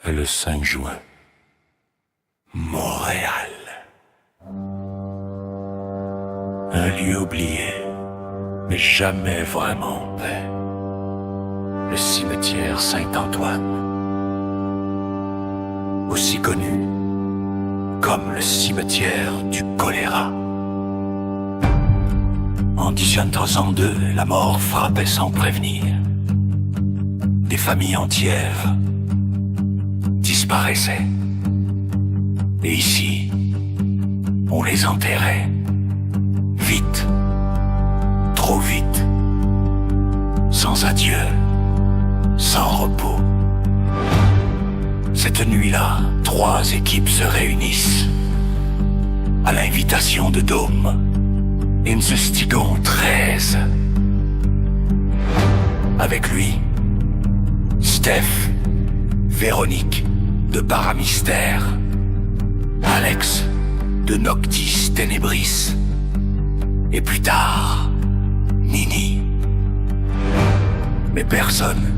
Le 5 juin. Montréal. Un lieu oublié, mais jamais vraiment en paix. Le cimetière Saint-Antoine. Aussi connu comme le cimetière du choléra. En 1802, la mort frappait sans prévenir. Des familles entières disparaissaient. Et ici, on les enterrait. Vite, trop vite, sans adieu, sans repos. Cette nuit-là, 3 équipes se réunissent à l'invitation de Dôme. Insestigon 13. Avec lui, Steph, Véronique de Paramystère, Alex de Noctis Ténébris, et plus tard, Nini. Mais personne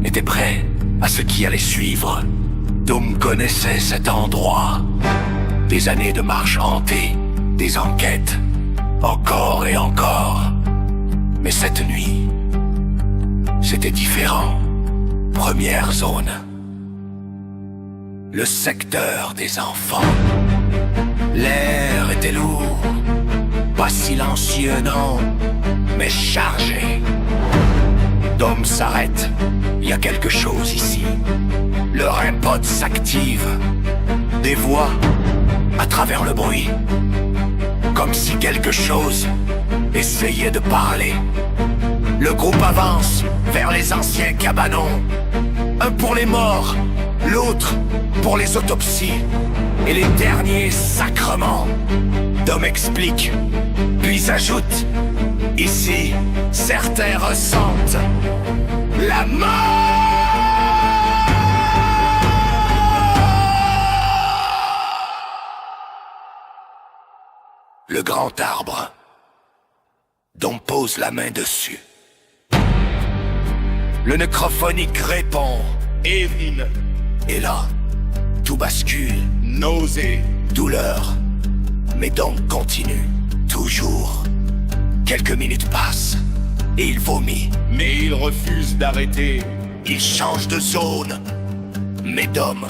n'était prêt à ce qui allait suivre. Dôme connaissait cet endroit. Des années de marche hantée, des enquêtes, encore et encore. Mais cette nuit, c'était différent. Première zone. Le secteur des enfants. L'air était lourd. Pas silencieux, non, mais chargé. Dôme s'arrête. Il y a quelque chose ici. Le REM-pod s'active. Des voix à travers le bruit. Comme si quelque chose essayait de parler. Le groupe avance vers les anciens cabanons. Un pour les morts, l'autre pour les autopsies. Et les derniers sacrements. Dôme explique, puis ajoute: ici, certains ressentent la mort. Le grand arbre. Dôme pose la main dessus. Le nécrophonique répond: Évine. Et là, tout bascule. Nausée, douleur. Mais Dôme continue. Toujours. Quelques minutes passent. Et il vomit. Mais il refuse d'arrêter. Il change de zone. Mais Dôme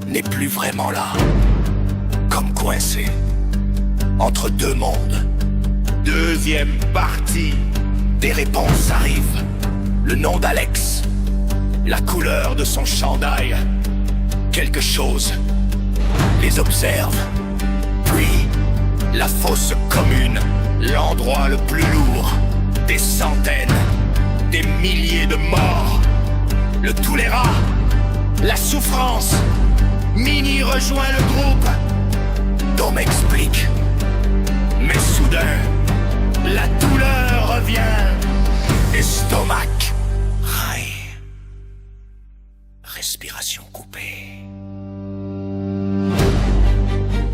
n'est plus vraiment là. Comme coincé entre deux mondes. Deuxième partie. Des réponses arrivent. Le nom d'Alex. La couleur de son chandail. Quelque chose les observe. Puis, la fosse commune. L'endroit le plus lourd. Des centaines, des milliers de morts. Le choléra, la souffrance. Mini rejoint le groupe. Dôme explique. Mais soudain, la douleur revient. Estomac. Aïe. Respiration coupée.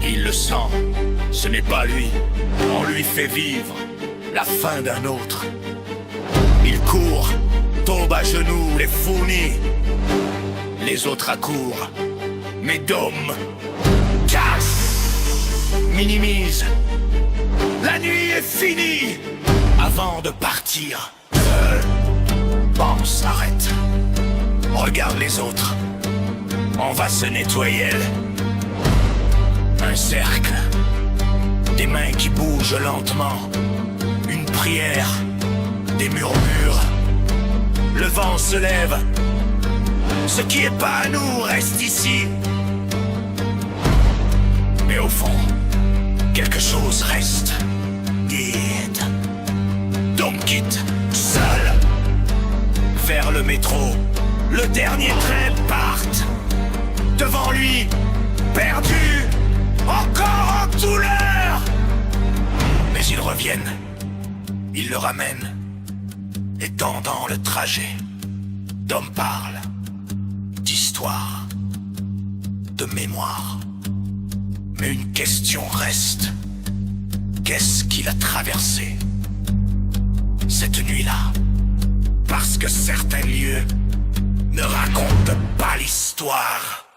Il le sent. Ce n'est pas lui. On lui fait vivre la fin d'un autre. Il court, tombe à genoux, les fournis. Les autres accourent. Mais Dôme casse, minimise. La nuit est finie. Avant de partir, Dôme s'arrête. Regarde les autres. On va se nettoyer. Un cercle. Des mains qui bougent lentement. Une prière. Des murmures. Le vent se lève. Ce qui est pas à nous reste ici. Mais au fond, quelque chose reste. Vide. Dôme quitte, seul. Vers le métro. Le dernier train parte. Devant lui, perdu. Encore en douleur. Mais ils reviennent. Ils le ramènent. Et pendant le trajet, Dôme parle d'histoire, de mémoire. Mais une question reste. Qu'est-ce qu'il a traversé cette nuit-là? Parce que certains lieux ne racontent pas l'histoire. histoire.